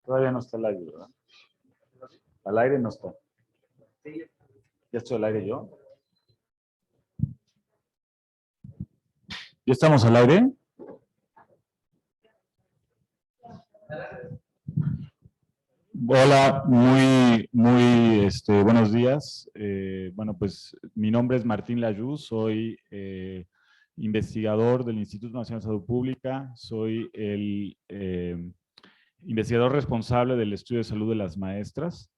Todavía no está al aire, ¿verdad? Al aire no está. ¿Ya estoy al aire yo? ¿Ya estamos al aire? Hola, buenos días. Bueno, pues mi nombre es Martín Layú, soy investigador del Instituto Nacional de Salud Pública, soy el investigador responsable del estudio de salud de las maestras.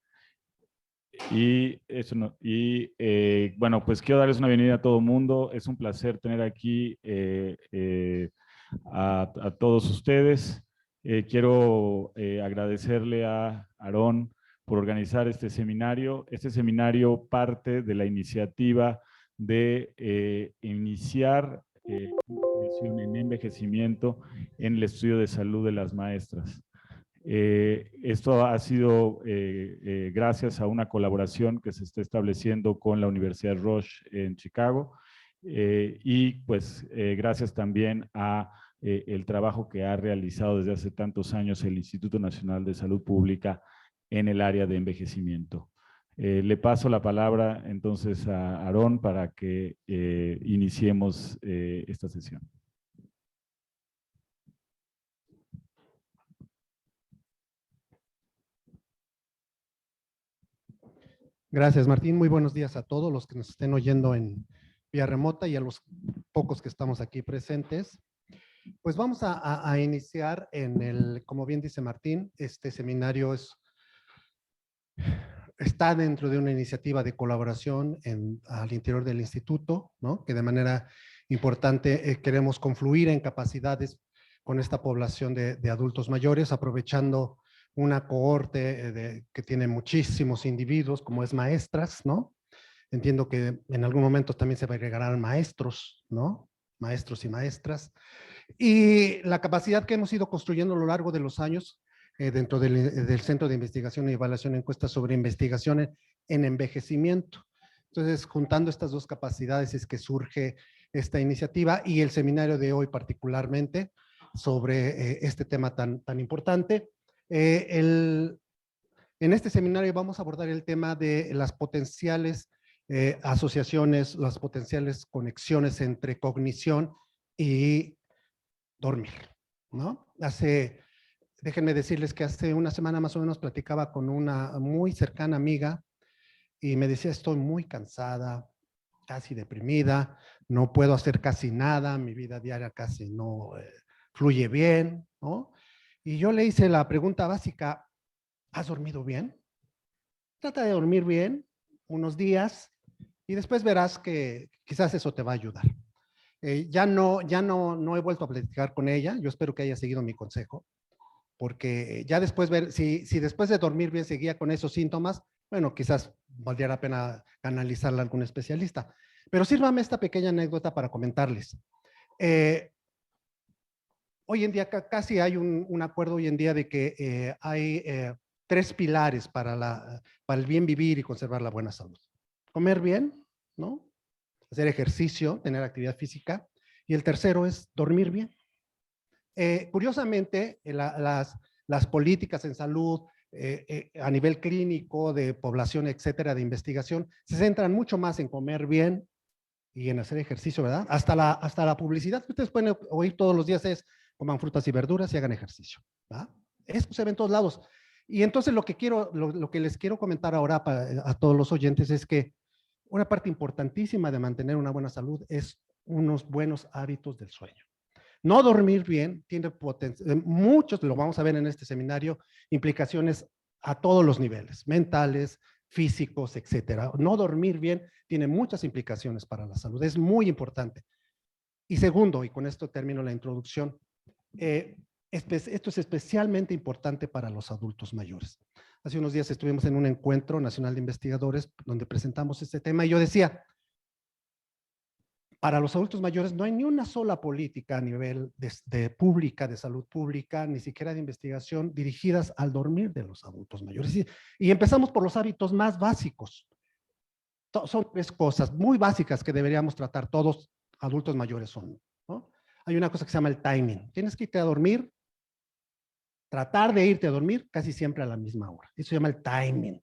Bueno, pues quiero darles una bienvenida a todo el mundo. Es un placer tener aquí a todos ustedes. Quiero agradecerle a Aarón por organizar este seminario. Este seminario parte de la iniciativa de iniciar investigación en envejecimiento en el estudio de salud de las maestras. Esto ha sido gracias a una colaboración que se está estableciendo con la Universidad Rush en Chicago y pues gracias también a el trabajo que ha realizado desde hace tantos años el Instituto Nacional de Salud Pública en el área de envejecimiento. Le paso la palabra entonces a Aarón para que iniciemos esta sesión. Gracias, Martín. Muy buenos días a todos los que nos estén oyendo en vía remota y a los pocos que estamos aquí presentes. Pues vamos a iniciar como bien dice Martín, este seminario está dentro de una iniciativa de colaboración al interior del instituto, ¿no? Que de manera importante queremos confluir en capacidades con esta población de adultos mayores, aprovechando una cohorte que tiene muchísimos individuos, como es maestras, ¿no? Entiendo que en algún momento también se agregarán maestros, ¿no? Maestros y maestras. Y la capacidad que hemos ido construyendo a lo largo de los años dentro del Centro de Investigación y Evaluación de Encuestas sobre Investigación en Envejecimiento. Entonces, juntando estas dos capacidades es que surge esta iniciativa y el seminario de hoy particularmente sobre este tema tan importante. En este seminario vamos a abordar el tema de las potenciales asociaciones, las potenciales conexiones entre cognición y dormir, ¿no? Déjenme decirles que hace una semana más o menos platicaba con una muy cercana amiga y me decía, estoy muy cansada, casi deprimida, no puedo hacer casi nada, mi vida diaria casi no fluye bien, ¿no? Y yo le hice la pregunta básica, ¿has dormido bien? Trata de dormir bien unos días y después verás que quizás eso te va a ayudar. Ya no he vuelto a platicar con ella, yo espero que haya seguido mi consejo, porque ya después ver, si después de dormir bien seguía con esos síntomas, bueno, quizás valdría la pena canalizarla a algún especialista. Pero sírvame esta pequeña anécdota para comentarles. Hoy en día casi hay un acuerdo hoy en día de que hay 3 pilares para el bien vivir y conservar la buena salud. Comer bien, ¿no? Hacer ejercicio, tener actividad física. Y el tercero es dormir bien. Curiosamente, las políticas en salud a nivel clínico, de población, etcétera, de investigación, se centran mucho más en comer bien y en hacer ejercicio, ¿verdad? Hasta la publicidad que ustedes pueden oír todos los días es coman frutas y verduras y hagan ejercicio, ¿verdad? Eso se ve en todos lados. Y entonces lo que les quiero comentar ahora a todos los oyentes es que una parte importantísima de mantener una buena salud es unos buenos hábitos del sueño. No dormir bien tiene muchos, lo vamos a ver en este seminario, implicaciones a todos los niveles, mentales, físicos, etcétera. No dormir bien tiene muchas implicaciones para la salud, es muy importante. Y segundo, y con esto termino la introducción, esto es especialmente importante para los adultos mayores. Hace unos días estuvimos en un encuentro nacional de investigadores donde presentamos este tema y yo decía, para los adultos mayores no hay ni una sola política a nivel pública, de salud pública, ni siquiera de investigación dirigidas al dormir de los adultos mayores. Y empezamos por los hábitos más básicos. Son 3 cosas muy básicas que deberíamos tratar todos adultos mayores, ¿no? Hay una cosa que se llama el timing. Tienes que irte a dormir tratar de irte a dormir casi siempre a la misma hora. Eso se llama el timing.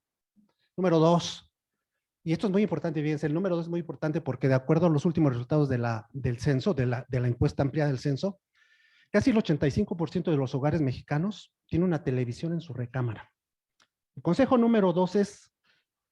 Número 2, y esto es muy importante, fíjense, el número 2 es muy importante porque de acuerdo a los últimos resultados del censo, de la encuesta ampliada del censo, casi el 85% de los hogares mexicanos tiene una televisión en su recámara. El consejo número 2 es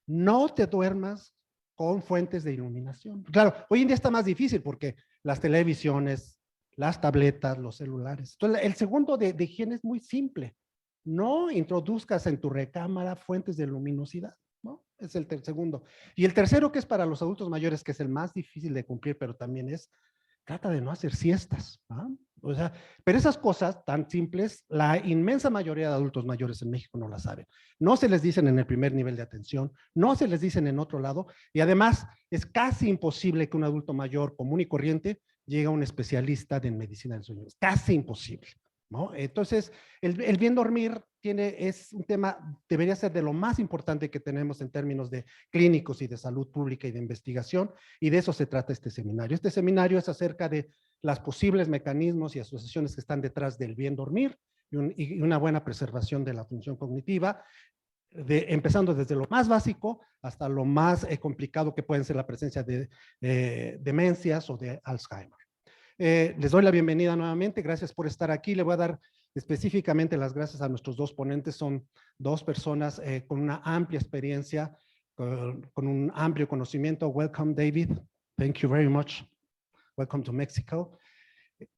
no te duermas con fuentes de iluminación. Claro, hoy en día está más difícil porque las televisiones, las tabletas, los celulares. Entonces, el segundo de higiene es muy simple. No introduzcas en tu recámara fuentes de luminosidad, ¿no? Es el segundo. Y el tercero, que es para los adultos mayores, que es el más difícil de cumplir, pero también es, trata de no hacer siestas, ¿no? O sea, pero esas cosas tan simples, la inmensa mayoría de adultos mayores en México no las saben. No se les dicen en el primer nivel de atención, no se les dicen en otro lado, y además es casi imposible que un adulto mayor común y corriente llegue a un especialista de medicina del sueño. Es casi imposible, ¿no? Entonces, el bien dormir es un tema, debería ser de lo más importante que tenemos en términos de clínicos y de salud pública y de investigación, y de eso se trata este seminario. Este seminario es acerca de las posibles mecanismos y asociaciones que están detrás del bien dormir y una buena preservación de la función cognitiva, empezando desde lo más básico hasta lo más complicado que pueden ser la presencia de demencias o de Alzheimer. Les doy la bienvenida nuevamente, gracias por estar aquí. Le voy a dar específicamente las gracias a nuestros dos ponentes, son dos personas con una amplia experiencia, con un amplio conocimiento. Welcome, David. Thank you very much. Welcome to Mexico.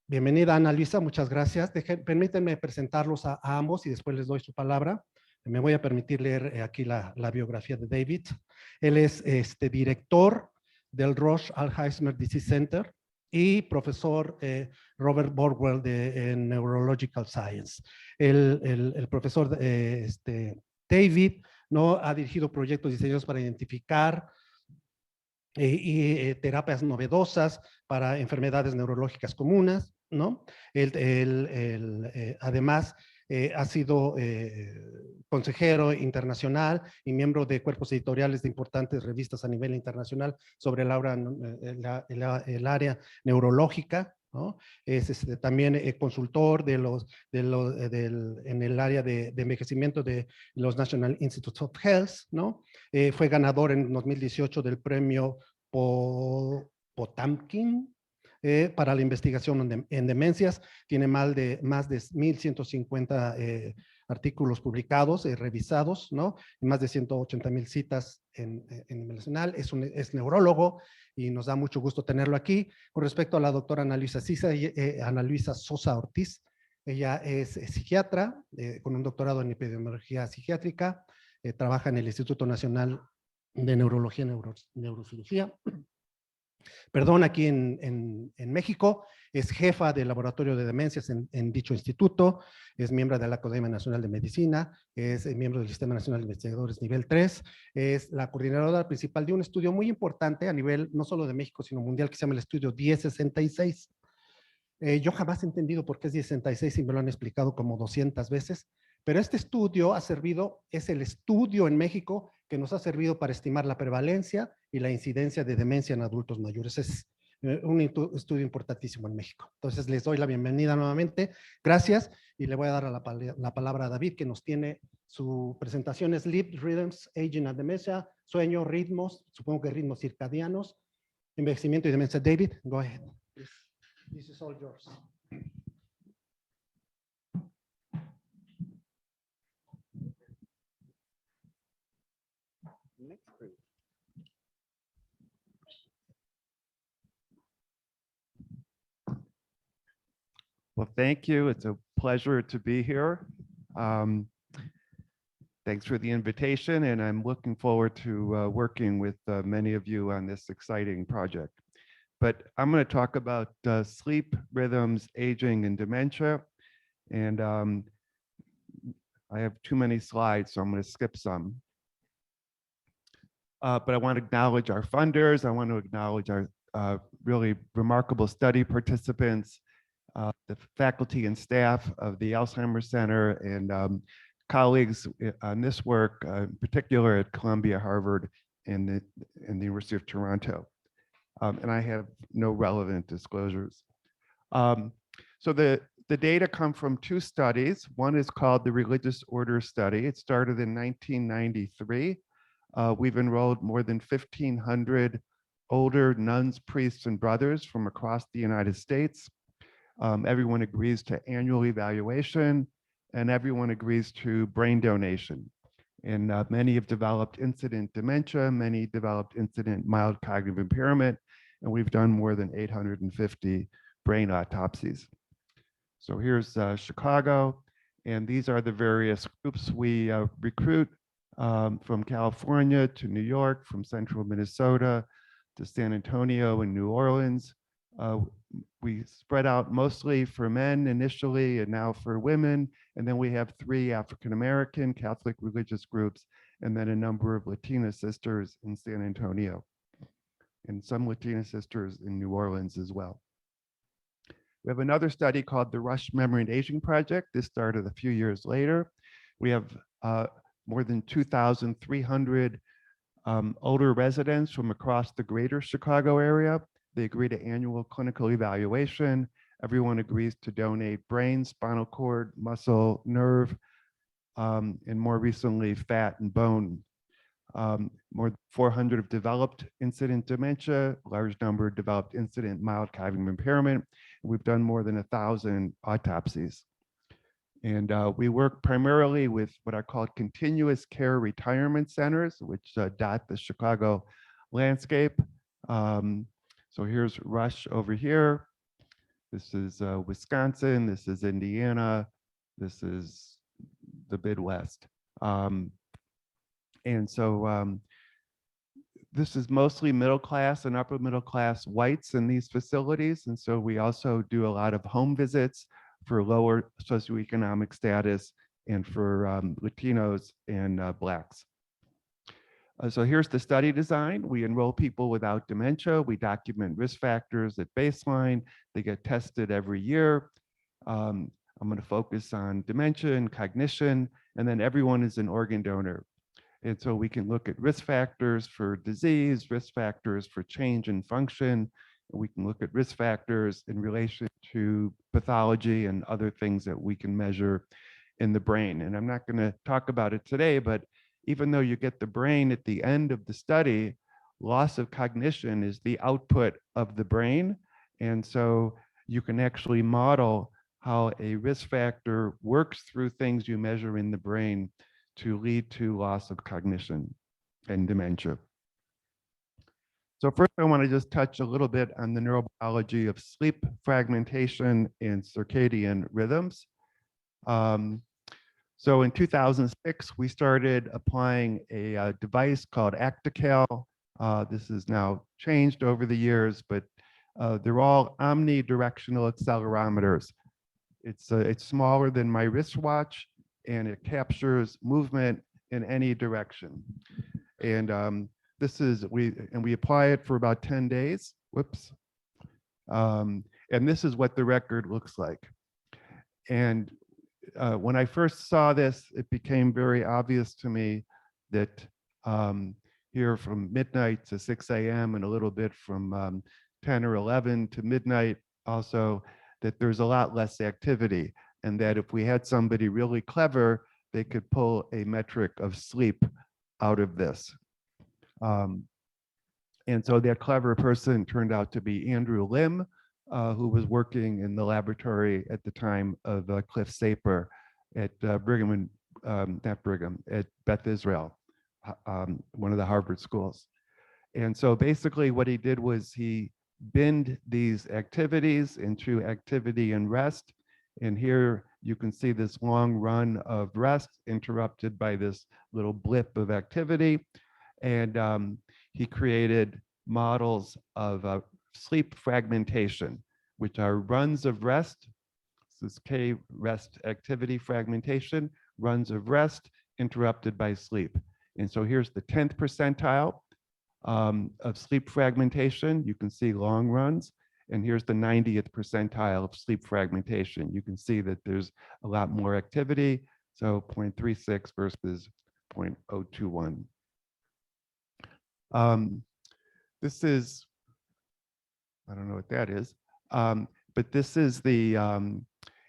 Bienvenida, Ana Luisa, muchas gracias. Permítanme presentarlos a ambos y después les doy su palabra. Me voy a permitir leer aquí la biografía de David. Él es director del Roche Alzheimer's Disease Center y profesor Robert Borwell de Neurological Science. El profesor David ¿no? ha dirigido proyectos diseñados para identificar terapias novedosas para enfermedades neurológicas comunes, ¿no? Además, ha sido consejero internacional y miembro de cuerpos editoriales de importantes revistas a nivel internacional sobre el área neurológica, ¿no? Es también consultor en el área de envejecimiento de los National Institutes of Health, ¿no? Fue ganador en 2018 del premio Potamkin para la investigación en demencias. Tiene más de 1,150 artículos publicados, revisados, ¿no? Y más de 180,000 citas en nacional. Es neurólogo y nos da mucho gusto tenerlo aquí. Con respecto a la doctora Ana Luisa Sosa Ortiz, ella es psiquiatra con un doctorado en epidemiología psiquiátrica, trabaja en el Instituto Nacional de Neurología y Neurocirugía, perdón, aquí en México, es jefa del laboratorio de demencias en dicho instituto, es miembro de la Academia Nacional de Medicina, es miembro del Sistema Nacional de Investigadores nivel 3, es la coordinadora principal de un estudio muy importante a nivel no solo de México, sino mundial, que se llama el estudio 1066. Yo jamás he entendido por qué es 1066 y me lo han explicado como 200 veces, pero este estudio es el estudio en México que nos ha servido para estimar la prevalencia y la incidencia de demencia en adultos mayores. Es un estudio importantísimo en México. Entonces, les doy la bienvenida nuevamente. Gracias. Y le voy a dar la palabra a David, que nos tiene su presentación. Sleep, Rhythms, Aging and Dementia, sueño, ritmos, supongo que ritmos circadianos, envejecimiento y demencia. David, go ahead. This is all yours. Well, thank you. It's a pleasure to be here. Thanks for the invitation, and I'm looking forward to working with many of you on this exciting project. But I'm going to talk about sleep, rhythms, aging, and dementia. And I have too many slides, so I'm going to skip some. But I want to acknowledge our funders. I want to acknowledge our really remarkable study participants, the faculty and staff of the Alzheimer's Center, and colleagues on this work, in particular at Columbia, Harvard, and the University of Toronto. And I have no relevant disclosures. So the The data come from two studies. One is called the Religious Order Study. It started in 1993. We've enrolled more than 1,500 older nuns, priests, and brothers from across the United States. Everyone agrees to annual evaluation, and everyone agrees to brain donation. And many have developed incident dementia, many developed incident mild cognitive impairment, and we've done more than 850 brain autopsies. So here's Chicago, and these are the various groups we recruit from California to New York, from central Minnesota to San Antonio and New Orleans. We spread out mostly for men initially and now for women. And then we have 3 African-American Catholic religious groups, and then a number of Latina sisters in San Antonio, and some Latina sisters in New Orleans as well. We have another study called the Rush Memory and Aging Project. This started a few years later. We have more than 2,300 older residents from across the greater Chicago area. They agree to annual clinical evaluation. Everyone agrees to donate brain, spinal cord, muscle, nerve, and more recently, fat and bone. More than 400 have developed incident dementia, large number developed incident mild cognitive impairment. We've done more than 1,000 autopsies. And we work primarily with what are called continuous care retirement centers, which dot the Chicago landscape. So here's Rush over here. This is Wisconsin. This is Indiana. This is the Midwest. And so this is mostly middle class and upper middle class whites in these facilities. And so we also do a lot of home visits for lower socioeconomic status and for Latinos and Blacks. So here's the study design. We enroll people without dementia. We document risk factors at baseline. They get tested every year. I'm going to focus on dementia and cognition, and then everyone is an organ donor. And so we can look at risk factors for disease, risk factors for change in function. We can look at risk factors in relation to pathology and other things that we can measure in the brain. And I'm not going to talk about it today, but even though you get the brain at the end of the study, loss of cognition is the output of the brain. And so you can actually model how a risk factor works through things you measure in the brain to lead to loss of cognition and dementia. So first, I want to just touch a little bit on the neurobiology of sleep fragmentation and circadian rhythms. So in 2006, we started applying a device called Actical. This is now changed over the years, but they're all omnidirectional accelerometers. It's smaller than my wristwatch, and it captures movement in any direction. And we apply it for about 10 days. Whoops. And this is what the record looks like. And when I first saw this, it became very obvious to me that here from midnight to 6 a.m. and a little bit from 10 or 11 to midnight also, that there's a lot less activity, and that if we had somebody really clever, they could pull a metric of sleep out of this. And so that clever person turned out to be Andrew Lim, who was working in the laboratory at the time of Cliff Saper at at Beth Israel, one of the Harvard schools. And so basically what he did was he binned these activities into activity and rest. And here you can see this long run of rest interrupted by this little blip of activity. And he created models of sleep fragmentation, which are runs of rest. This is K rest activity fragmentation, runs of rest interrupted by sleep. And so here's the 10th percentile of sleep fragmentation. You can see long runs. And here's the 90th percentile of sleep fragmentation. You can see that there's a lot more activity. So 0.36 versus 0.021. This is, I don't know what that is, but this is the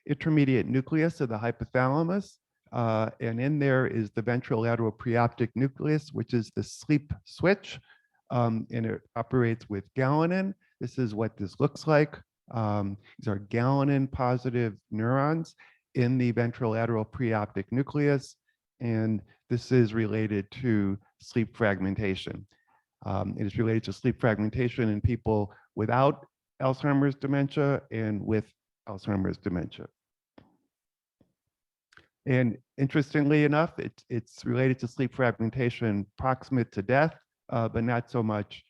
intermediate nucleus of the hypothalamus. And in there is the ventrolateral preoptic nucleus, which is the sleep switch. And it operates with galanin. This is what this looks like. These are galanin positive neurons in the ventrolateral preoptic nucleus. And this is related to sleep fragmentation. It is related to sleep fragmentation in people without Alzheimer's dementia and with Alzheimer's dementia. And interestingly enough, it's related to sleep fragmentation proximate to death, but not so much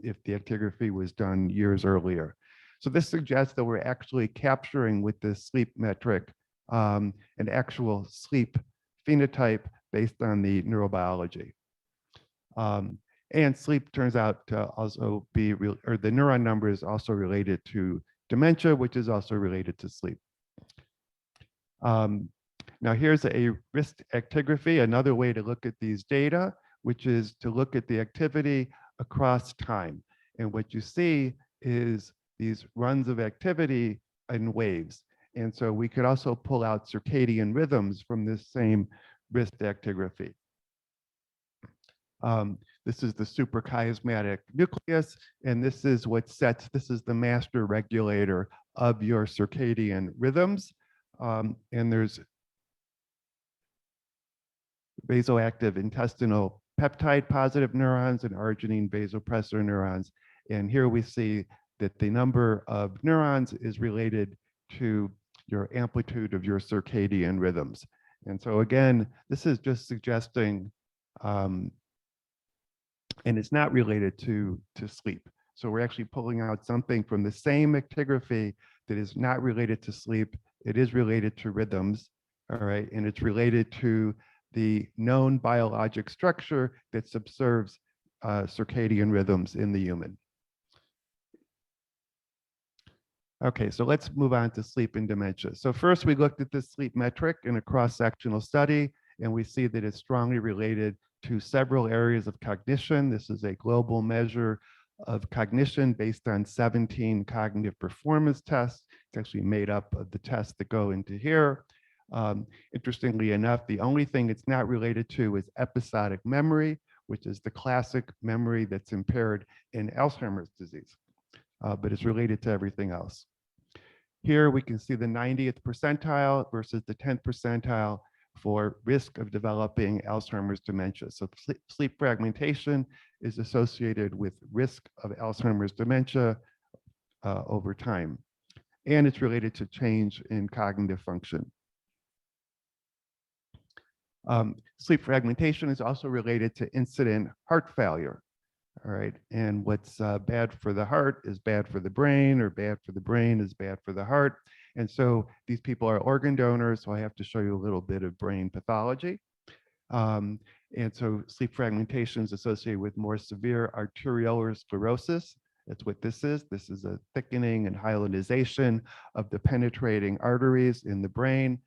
if the actigraphy was done years earlier. So this suggests that we're actually capturing with this sleep metric an actual sleep phenotype based on the neurobiology. And sleep turns out to also be, or the neuron number is also related to dementia, which is also related to sleep. Now here's a wrist actigraphy, another way to look at these data, which is to look at the activity across time. And what you see is these runs of activity in waves. And so we could also pull out circadian rhythms from this same wrist actigraphy. This is the suprachiasmatic nucleus, and this is what sets, this is the master regulator of your circadian rhythms. And there's vasoactive intestinal peptide positive neurons and arginine vasopressor neurons. And here we see that the number of neurons is related to your amplitude of your circadian rhythms. And so again, this is just suggesting, and it's not related to sleep. So we're actually pulling out something from the same actigraphy that is not related to sleep. It is related to rhythms, all right? And it's related to the known biologic structure that subserves circadian rhythms in the human. Okay, so let's move on to sleep and dementia. So first we looked at this sleep metric in a cross-sectional study, and we see that it's strongly related to several areas of cognition. This is a global measure of cognition based on 17 cognitive performance tests. It's actually made up of the tests that go into here. Interestingly enough, the only thing it's not related to is episodic memory, which is the classic memory that's impaired in Alzheimer's disease, but it's related to everything else. Here we can see the 90th percentile versus the 10th percentile for risk of developing Alzheimer's dementia. So sleep fragmentation is associated with risk of Alzheimer's dementia over time. And it's related to change in cognitive function. Sleep fragmentation is also related to incident heart failure. All right, and what's bad for the heart is bad for the brain, or bad for the brain is bad for the heart. And so these people are organ donors, so I have to show you a little bit of brain pathology. And so sleep fragmentation is associated with more severe arteriolar sclerosis. That's what this is. This is a thickening and hyalinization of the penetrating arteries in the brain.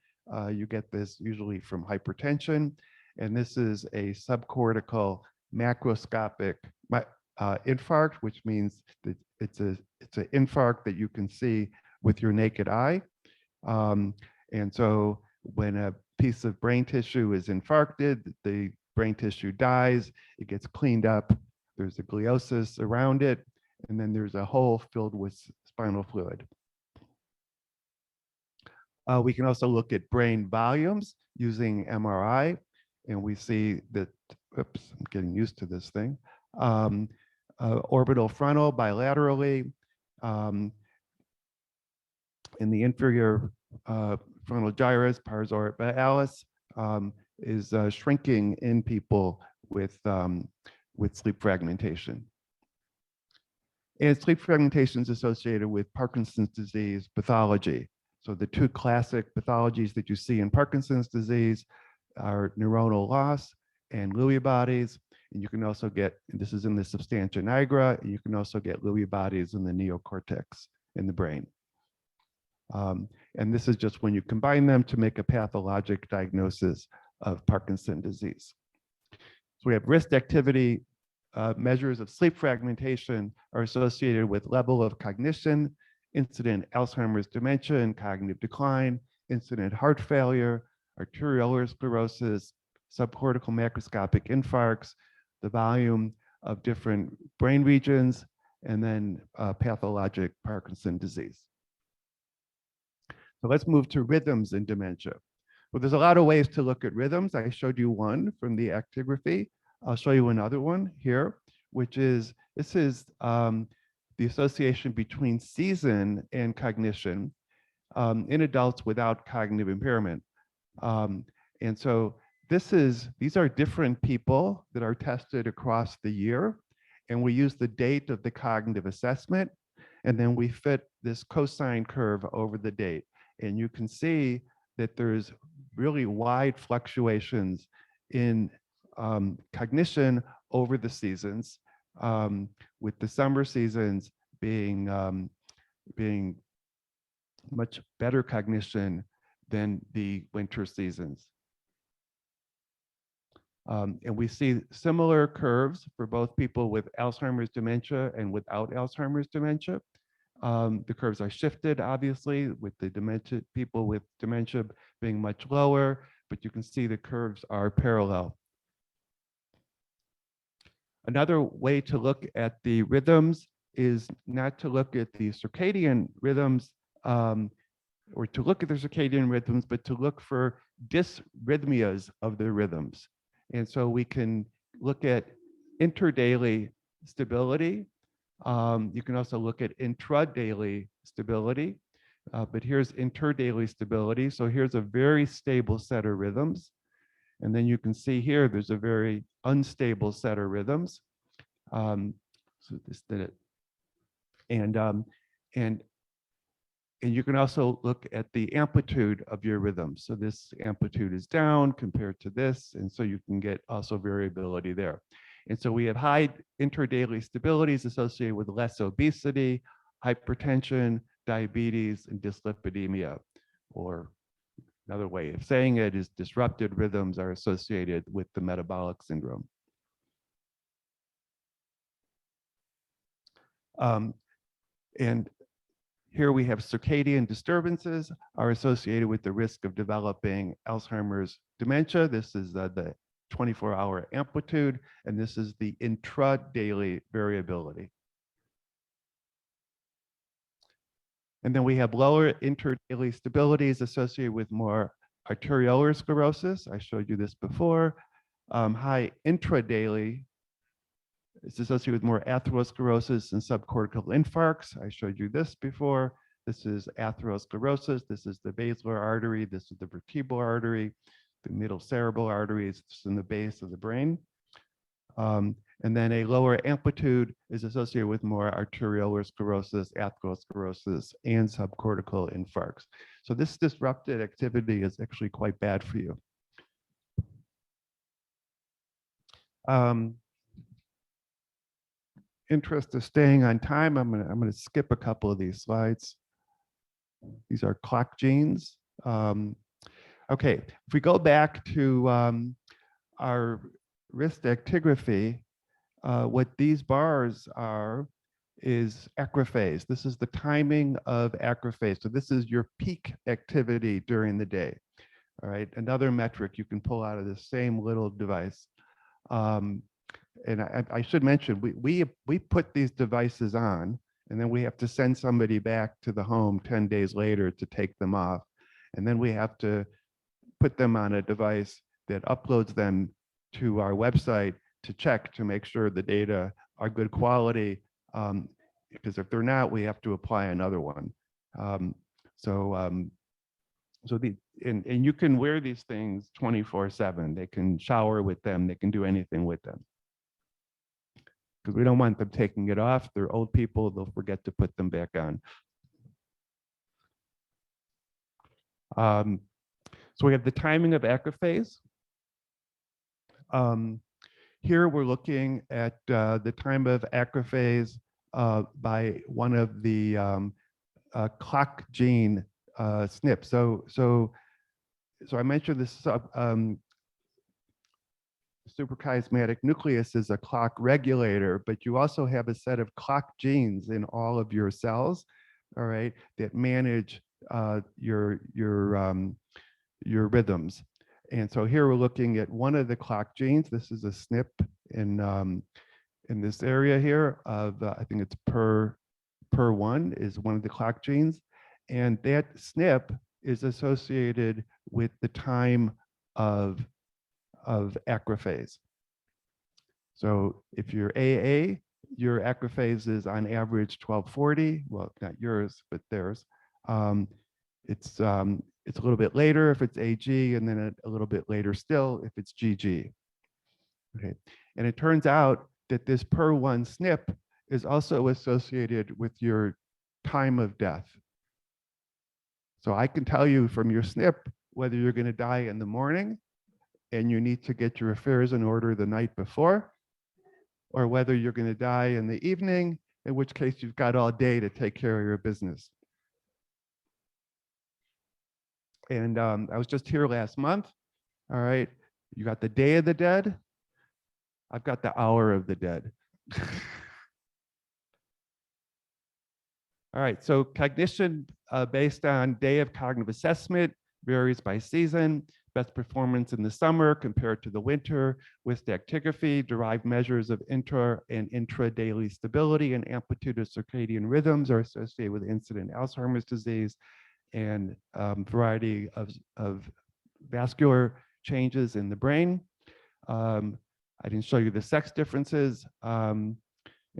You get this usually from hypertension. And this is a subcortical macroscopic infarct, which means that it's an infarct that you can see with your naked eye. And so when a piece of brain tissue is infarcted, the brain tissue dies, it gets cleaned up, there's a gliosis around it, and then there's a hole filled with spinal fluid. We can also look at brain volumes using MRI, and we see that, oops, I'm getting used to this thing, orbital frontal bilaterally, in the inferior frontal gyrus, pars orbitalis, is shrinking in people with sleep fragmentation. And sleep fragmentation is associated with Parkinson's disease pathology. So the two classic pathologies that you see in Parkinson's disease are neuronal loss and Lewy bodies. And you can also get, and this is in the substantia nigra, and you can also get Lewy bodies in the neocortex in the brain. And this is just when you combine them to make a pathologic diagnosis of Parkinson's disease. So we have wrist activity measures of sleep fragmentation are associated with level of cognition incident Alzheimer's dementia and cognitive decline, incident heart failure, arterial sclerosis, subcortical macroscopic infarcts, the volume of different brain regions, and then pathologic Parkinson disease. So let's move to rhythms in dementia. Well, there's a lot of ways to look at rhythms. I showed you one from the actigraphy. I'll show you another one here, which is, this is the association between season and cognition in adults without cognitive impairment. And so these are different people that are tested across the year, and we use the date of the cognitive assessment, and then we fit this cosine curve over the date. And you can see that there's really wide fluctuations in cognition over the seasons, with the summer seasons being much better cognition than the winter seasons. And we see similar curves for both people with Alzheimer's dementia and without Alzheimer's dementia. The curves are shifted, obviously, with the dementia, people with dementia being much lower, but you can see the curves are parallel. Another way to look at the rhythms is not to look at the circadian rhythms, or to look at the circadian rhythms, but to look for dysrhythmias of the rhythms. And so we can look at interdaily stability. You can also look at intradaily stability, but here's interdaily stability. So here's a very stable set of rhythms. And then you can see here, there's a very unstable set of rhythms. So this did it. And you can also look at the amplitude of your rhythm. So this amplitude is down compared to this. And so you can get also variability there. And so we have high interdaily stabilities associated with less obesity, hypertension, diabetes, and dyslipidemia. Or another way of saying it is disrupted rhythms are associated with the metabolic syndrome. And here we have circadian disturbances are associated with the risk of developing Alzheimer's dementia. This is the 24-hour amplitude, and this is the intradaily variability. And then we have lower interdaily stabilities associated with more arterial sclerosis. I showed you this before. High intradaily is associated with more atherosclerosis and subcortical infarcts. I showed you this before. This is atherosclerosis. This is the basilar artery. This is the vertebral artery. The middle cerebral artery is in the base of the brain. And then a lower amplitude is associated with more arterial sclerosis, atherosclerosis, and subcortical infarcts. So this disrupted activity is actually quite bad for you. Interest of staying on time, I'm gonna skip a couple of these slides. These are clock genes. Okay, if we go back to our wrist actigraphy, what these bars are is acrophase. This is the timing of acrophase. So this is your peak activity during the day. All right, another metric you can pull out of the same little device. And I should mention, we put these devices on, and then we have to send somebody back to the home 10 days later to take them off. And then we have to put them on a device that uploads them to our website to check to make sure the data are good quality. Because if they're not, we have to apply another one. And you can wear these things 24/7. They can shower with them. They can do anything with them. Because we don't want them taking it off. They're old people. They'll forget to put them back on. So we have the timing of acrophase. Here we're looking at the time of acrophase by one of the clock gene SNPs. So I mentioned this suprachiasmatic nucleus is a clock regulator, but you also have a set of clock genes in all of your cells. all right, that manage your rhythms. And so here we're looking at one of the clock genes. This is a SNP in this area here of, I think it's PER1 is one of the clock genes. And that SNP is associated with the time of acrophase. So if you're AA, your acrophase is on average 1240. Well, not yours, but theirs. It's a little bit later if it's AG, and then a little bit later still if it's GG. Okay, and it turns out that this PER1 SNP is also associated with your time of death. So I can tell you from your SNP whether you're going to die in the morning and you need to get your affairs in order the night before, or whether you're going to die in the evening, in which case you've got all day to take care of your business. And I was just here last month. All right, you got the Day of the Dead. I've got the Hour of the Dead. All right, so cognition based on day of cognitive assessment varies by season. Best performance in the summer compared to the winter. With actigraphy, derived measures of intra and intra-daily stability and amplitude of circadian rhythms are associated with incident Alzheimer's disease and variety of vascular changes in the brain. I didn't show you the sex differences. And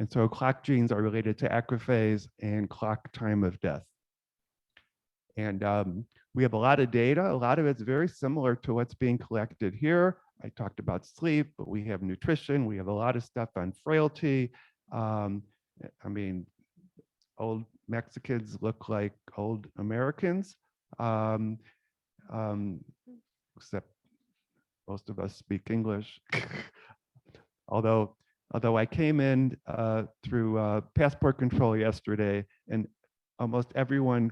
so clock genes are related to acrophase and clock time of death. And we have a lot of data. A lot of it's very similar to what's being collected here. I talked about sleep, but we have nutrition. We have a lot of stuff on frailty. I mean, old Mexicans look like old Americans, except most of us speak English. Although I came in through passport control yesterday, and almost everyone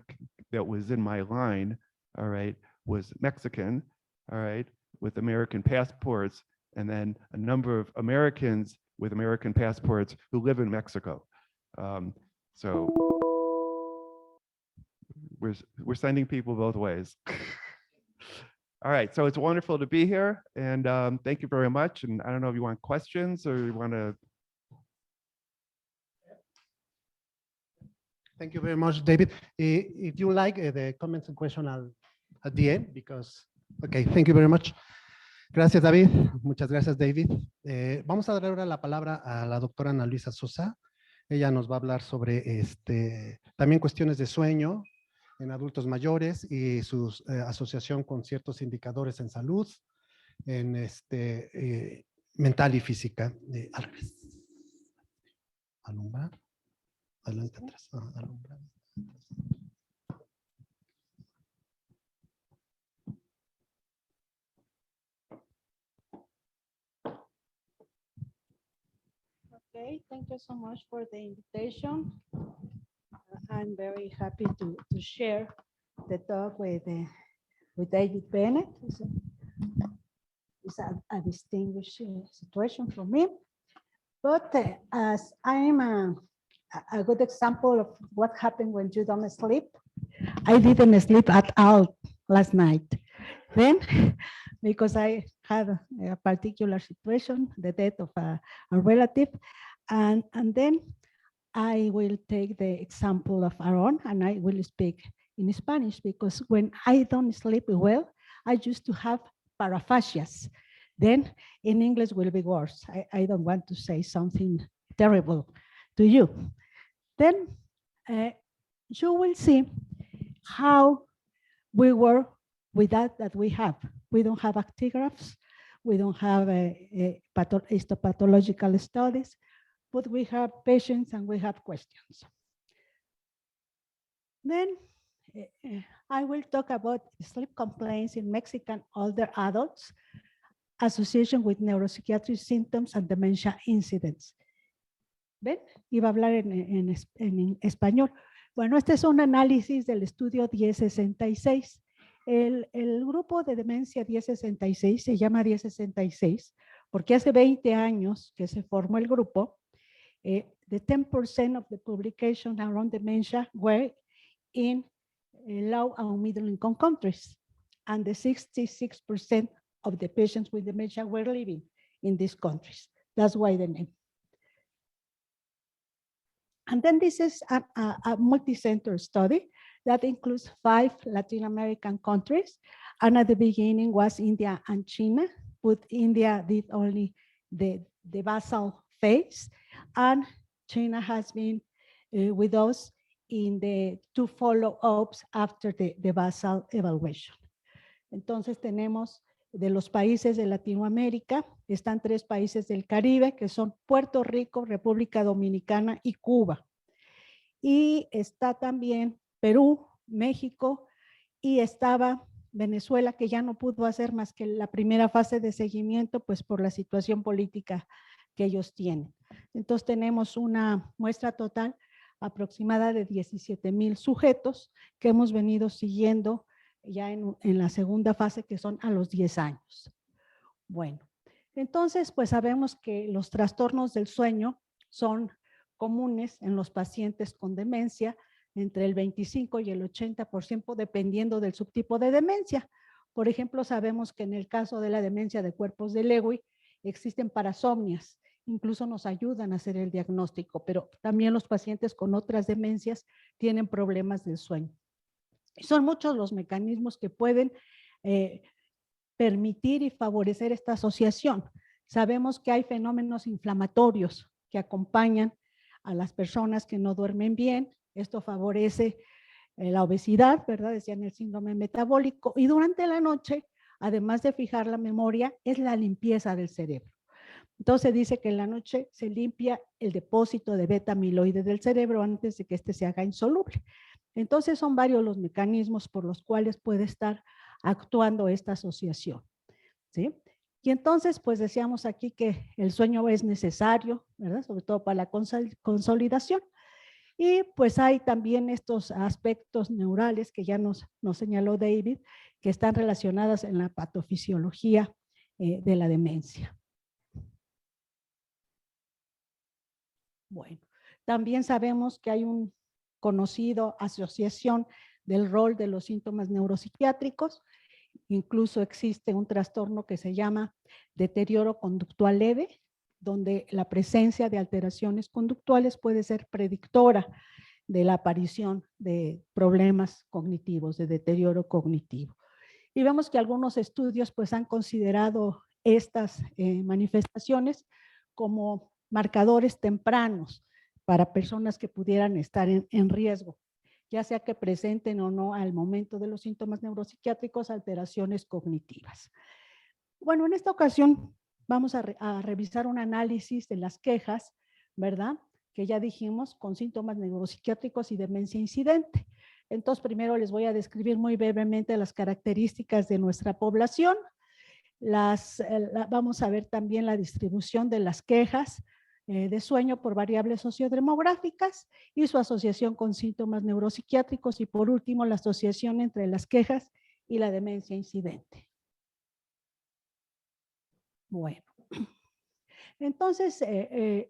that was in my line, all right, was Mexican, all right, with American passports, and then a number of Americans with American passports who live in Mexico. So we're sending people both ways. All right, so it's wonderful to be here, and thank you very much. And I don't know if you want questions or you want to. Thank you very much, David. If you like the comments and questions at the end, because, okay, thank you very much. Gracias, David. Muchas gracias, David. Vamos a dar ahora la palabra a la doctora Ana Luisa Sosa. Ella nos va a hablar sobre también cuestiones de sueño en adultos mayores y su asociación con ciertos indicadores en salud, en mental y física. Al revés. Alumbrar. Adelante atrás. Alumbrar. Okay, thank you so much for the invitation. I'm very happy to share the talk with David Bennett. It's a distinguished situation for me. But as I'm a good example of what happened when you don't sleep, I didn't sleep at all last night. Then, because I had a particular situation, the death of a relative, and then I will take the example of Aaron, and I will speak in Spanish, because when I don't sleep well, I used to have paraphasias. Then in English will be worse. I don't want to say something terrible to you. Then you will see how we were with that we have. We don't have actigraphs. We don't have histopathological studies, but we have patients and we have questions. Then I will talk about sleep complaints in Mexican older adults, association with neuropsychiatric symptoms and dementia incidents. ¿Ven? Iba a hablar en español. Bueno, este es un análisis del estudio 1066. El grupo de demencia 1066 se llama 1066 porque hace 20 años que se formó el grupo. The 10% of the publications around dementia were in low and middle income countries. And the 66% of the patients with dementia were living in these countries. That's why the name. And then this is a multi-center study that includes 5 Latin American countries. And at the beginning was India and China, but India did only the basal phase. And China has been with us in the 2 follow-ups after the basal evaluation. Entonces tenemos de los países de Latinoamérica, están 3 países del Caribe, que son Puerto Rico, República Dominicana y Cuba. Y está también Perú, México, y estaba Venezuela, que ya no pudo hacer más que la primera fase de seguimiento, pues por la situación política que ellos tienen. Entonces tenemos una muestra total aproximada de 17,000 sujetos que hemos venido siguiendo ya en la segunda fase, que son a los 10 años. Bueno, entonces pues sabemos que los trastornos del sueño son comunes en los pacientes con demencia, entre el 25 y el 80% dependiendo del subtipo de demencia. Por ejemplo, sabemos que en el caso de la demencia de cuerpos de Lewy existen parasomnias, incluso nos ayudan a hacer el diagnóstico, pero también los pacientes con otras demencias tienen problemas del sueño. Son muchos los mecanismos que pueden permitir y favorecer esta asociación. Sabemos que hay fenómenos inflamatorios que acompañan a las personas que no duermen bien. Esto favorece la obesidad, ¿verdad? Decían el síndrome metabólico. Y durante la noche, además de fijar la memoria, es la limpieza del cerebro. Entonces dice que en la noche se limpia el depósito de beta amiloide del cerebro antes de que éste se haga insoluble. Entonces son varios los mecanismos por los cuales puede estar actuando esta asociación, ¿sí? Y entonces, pues decíamos aquí que el sueño es necesario, ¿verdad? Sobre todo para la consolidación. Y pues hay también estos aspectos neurales que ya nos señaló David, que están relacionadas en la patofisiología de la demencia. Bueno, también sabemos que hay un conocido asociación del rol de los síntomas neuropsiquiátricos. Incluso existe un trastorno que se llama deterioro conductual leve, donde la presencia de alteraciones conductuales puede ser predictora de la aparición de problemas cognitivos, de deterioro cognitivo. Y vemos que algunos estudios pues han considerado estas manifestaciones como marcadores tempranos para personas que pudieran estar en riesgo, ya sea que presenten o no al momento de los síntomas neuropsiquiátricos alteraciones cognitivas. Bueno, en esta ocasión vamos a revisar un análisis de las quejas, ¿verdad? Que ya dijimos, con síntomas neuropsiquiátricos y demencia incidente. Entonces, primero les voy a describir muy brevemente las características de nuestra población. Vamos a ver también la distribución de las quejas de sueño por variables sociodemográficas y su asociación con síntomas neuropsiquiátricos y por último la asociación entre las quejas y la demencia incidente. Bueno, entonces,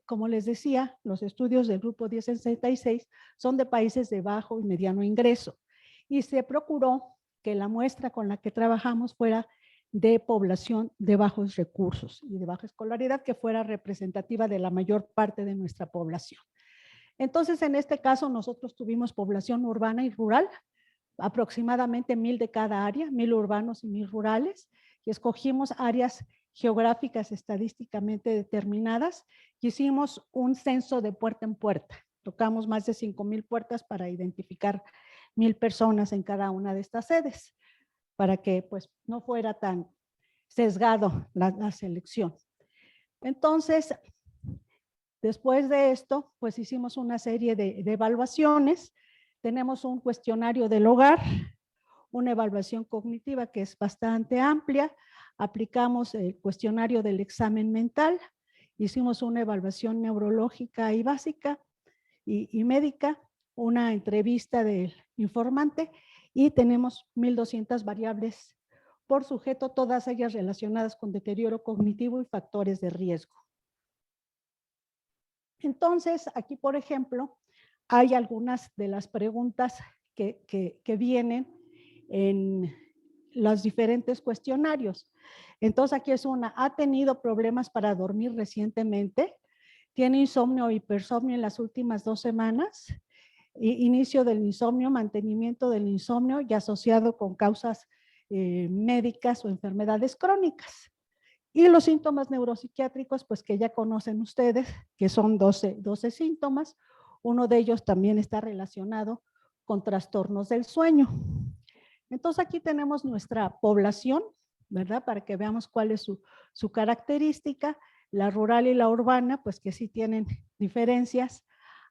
como les decía, los estudios del grupo 1066 son de países de bajo y mediano ingreso y se procuró que la muestra con la que trabajamos fuera de población de bajos recursos y de baja escolaridad, que fuera representativa de la mayor parte de nuestra población. Entonces, en este caso, nosotros tuvimos población urbana y rural, aproximadamente 1,000 de cada área, 1,000 urbanos y 1,000 rurales, y escogimos áreas geográficas estadísticamente determinadas y hicimos un censo de puerta en puerta. Tocamos más de 5,000 puertas para identificar 1,000 personas en cada una de estas sedes, para que pues no fuera tan sesgado la selección. Entonces, después de esto, pues hicimos una serie de evaluaciones. Tenemos un cuestionario del hogar, una evaluación cognitiva que es bastante amplia. Aplicamos el cuestionario del examen mental, hicimos una evaluación neurológica y básica y médica, una entrevista del informante y tenemos 1,200 variables por sujeto, todas ellas relacionadas con deterioro cognitivo y factores de riesgo. Entonces, aquí, por ejemplo, hay algunas de las preguntas que vienen en los diferentes cuestionarios. Entonces aquí es una, ha tenido problemas para dormir recientemente, tiene insomnio o hipersomnio en las últimas 2 semanas, inicio del insomnio, mantenimiento del insomnio y asociado con causas médicas o enfermedades crónicas. Y los síntomas neuropsiquiátricos, pues que ya conocen ustedes, que son 12 síntomas. Uno de ellos también está relacionado con trastornos del sueño. Entonces aquí tenemos nuestra población, ¿verdad? Para que veamos cuál es su característica. La rural y la urbana, pues que sí tienen diferencias,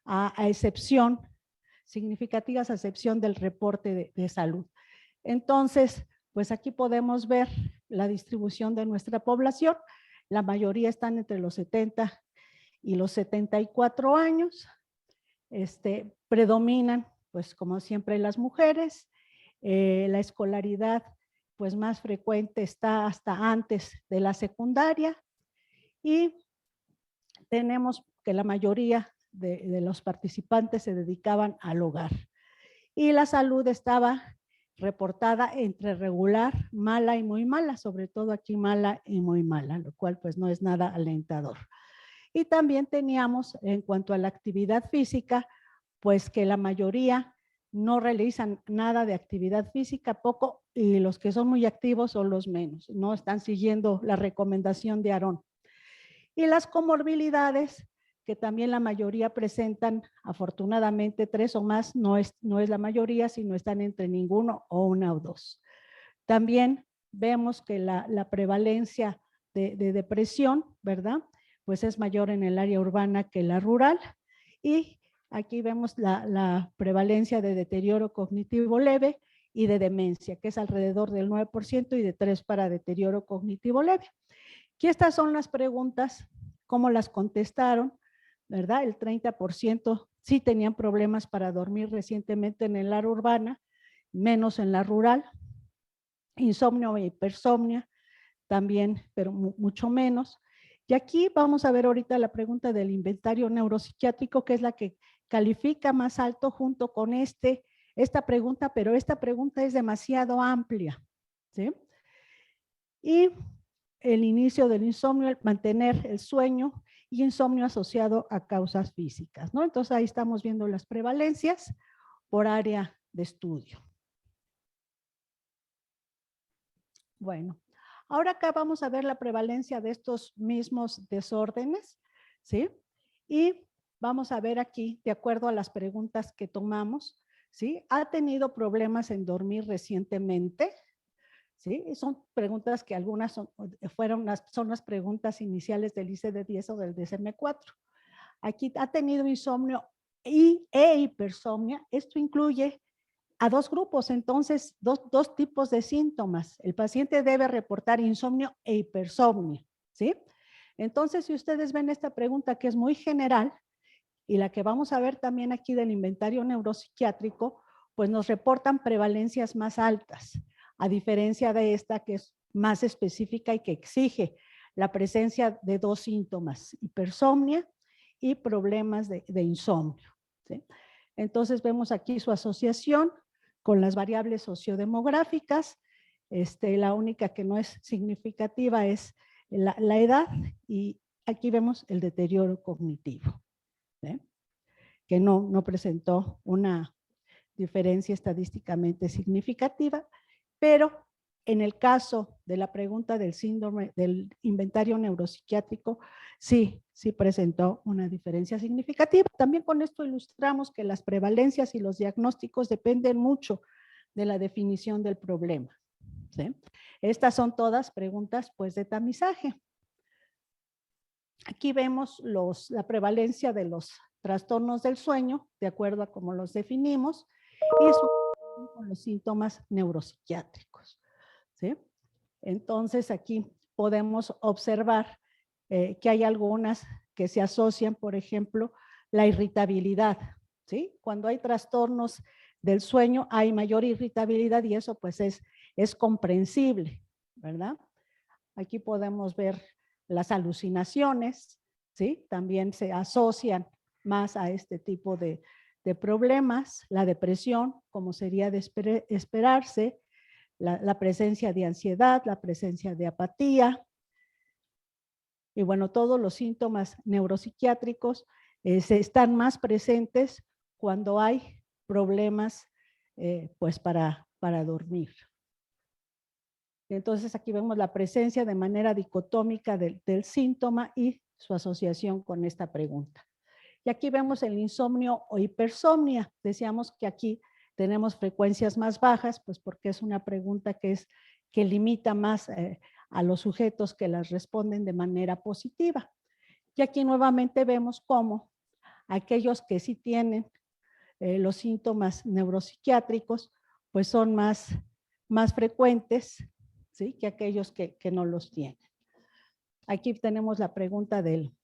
a excepción, significativas a excepción del reporte de salud. Entonces, pues aquí podemos ver la distribución de nuestra población. La mayoría están entre los 70 y los 74 años. Predominan, pues como siempre, las mujeres. La escolaridad, pues más frecuente está hasta antes de la secundaria. Y tenemos que la mayoría de los participantes se dedicaban al hogar. Y la salud estaba reportada entre regular, mala y muy mala, sobre todo aquí mala y muy mala, lo cual pues no es nada alentador. Y también teníamos, en cuanto a la actividad física, pues que la mayoría no realizan nada de actividad física, poco, y los que son muy activos son los menos, no están siguiendo la recomendación de Aarón. Y las comorbilidades, que también la mayoría presentan, afortunadamente 3 o más, no es la mayoría, sino están entre ninguno o 1 o 2. También vemos que la prevalencia de depresión, ¿verdad? Pues es mayor en el área urbana que la rural. Y aquí vemos la prevalencia de deterioro cognitivo leve y de demencia, que es alrededor del 9% y de 3 para deterioro cognitivo leve. Aquí estas son las preguntas, cómo las contestaron, ¿verdad? El 30% sí tenían problemas para dormir recientemente en el área urbana, menos en la rural. Insomnio e hipersomnia también, pero mucho menos. Y aquí vamos a ver ahorita la pregunta del inventario neuropsiquiátrico, que es la que califica más alto junto con esta pregunta, pero esta pregunta es demasiado amplia, ¿sí? Y el inicio del insomnio, el mantener el sueño y insomnio asociado a causas físicas, ¿no? Entonces ahí estamos viendo las prevalencias por área de estudio. Bueno, ahora acá vamos a ver la prevalencia de estos mismos desórdenes, ¿sí? Y vamos a ver aquí, de acuerdo a las preguntas que tomamos, ¿sí? ¿Ha tenido problemas en dormir recientemente? ¿Sí? Son preguntas que algunas son las preguntas iniciales del ICD-10 o del DSM-4. Aquí ha tenido insomnio e hipersomnia. Esto incluye a 2 grupos, entonces, dos tipos de síntomas. El paciente debe reportar insomnio e hipersomnia, ¿sí? Entonces, si ustedes ven esta pregunta que es muy general, y la que vamos a ver también aquí del inventario neuropsiquiátrico, pues nos reportan prevalencias más altas, a diferencia de esta que es más específica y que exige la presencia de 2 síntomas, hipersomnia y problemas de insomnio, ¿sí? Entonces vemos aquí su asociación con las variables sociodemográficas. La única que no es significativa es la edad, y aquí vemos el deterioro cognitivo, ¿sí? Que no presentó una diferencia estadísticamente significativa, pero en el caso de la pregunta del síndrome del inventario neuropsiquiátrico, sí presentó una diferencia significativa. También con esto ilustramos que las prevalencias y los diagnósticos dependen mucho de la definición del problema, ¿sí? Estas son todas preguntas, pues, de tamizaje. Aquí vemos la prevalencia de los trastornos del sueño, de acuerdo a cómo los definimos, y su con los síntomas neuropsiquiátricos, ¿sí? Entonces aquí podemos observar que hay algunas que se asocian, por ejemplo, la irritabilidad, ¿sí? Cuando hay trastornos del sueño hay mayor irritabilidad y eso pues es comprensible, ¿verdad? Aquí podemos ver las alucinaciones, ¿sí? También se asocian más a este tipo de de problemas, la depresión, como sería de esperarse, la presencia de ansiedad, la presencia de apatía. Y bueno, todos los síntomas neuropsiquiátricos están más presentes cuando hay problemas pues para dormir. Entonces aquí vemos la presencia de manera dicotómica del síntoma y su asociación con esta pregunta. Y aquí vemos el insomnio o hipersomnia. Decíamos que aquí tenemos frecuencias más bajas, pues porque es una pregunta que limita más a los sujetos que las responden de manera positiva. Y aquí nuevamente vemos cómo aquellos que sí tienen los síntomas neuropsiquiátricos, pues son más frecuentes, ¿sí?, que aquellos que no los tienen. Aquí tenemos la pregunta del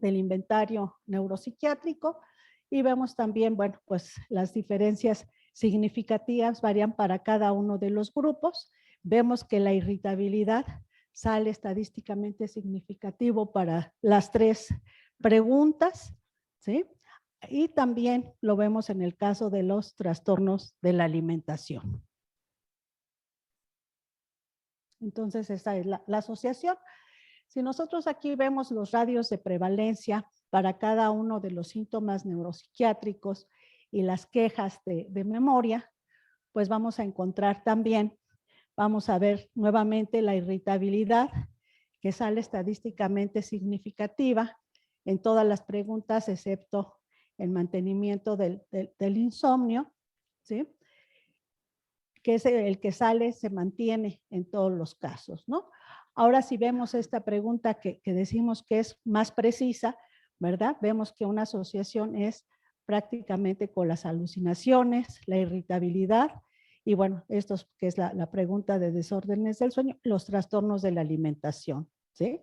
inventario neuropsiquiátrico y vemos también, bueno, pues las diferencias significativas varían para cada uno de los grupos. Vemos que la irritabilidad sale estadísticamente significativo para las 3 preguntas, ¿sí? Y también lo vemos en el caso de los trastornos de la alimentación. Entonces, esta es la asociación. Si nosotros aquí vemos los radios de prevalencia para cada uno de los síntomas neuropsiquiátricos y las quejas de memoria, pues vamos a encontrar también, vamos a ver nuevamente la irritabilidad, que sale estadísticamente significativa en todas las preguntas, excepto el mantenimiento del insomnio, ¿sí?, que es el que sale, se mantiene en todos los casos, ¿no? Ahora, si vemos esta pregunta que decimos que es más precisa, ¿verdad? Vemos que una asociación es prácticamente con las alucinaciones, la irritabilidad, y bueno, esto es, que es la pregunta de desórdenes del sueño, los trastornos de la alimentación, ¿sí?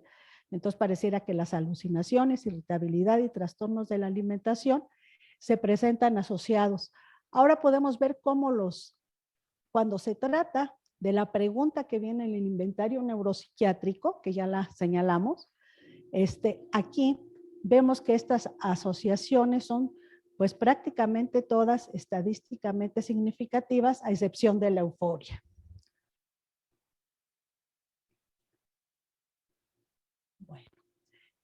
Entonces, pareciera que las alucinaciones, irritabilidad y trastornos de la alimentación se presentan asociados. Ahora podemos ver cómo cuando se trata de la pregunta que viene en el inventario neuropsiquiátrico, que ya la señalamos, aquí vemos que estas asociaciones son pues prácticamente todas estadísticamente significativas, a excepción de la euforia. Bueno,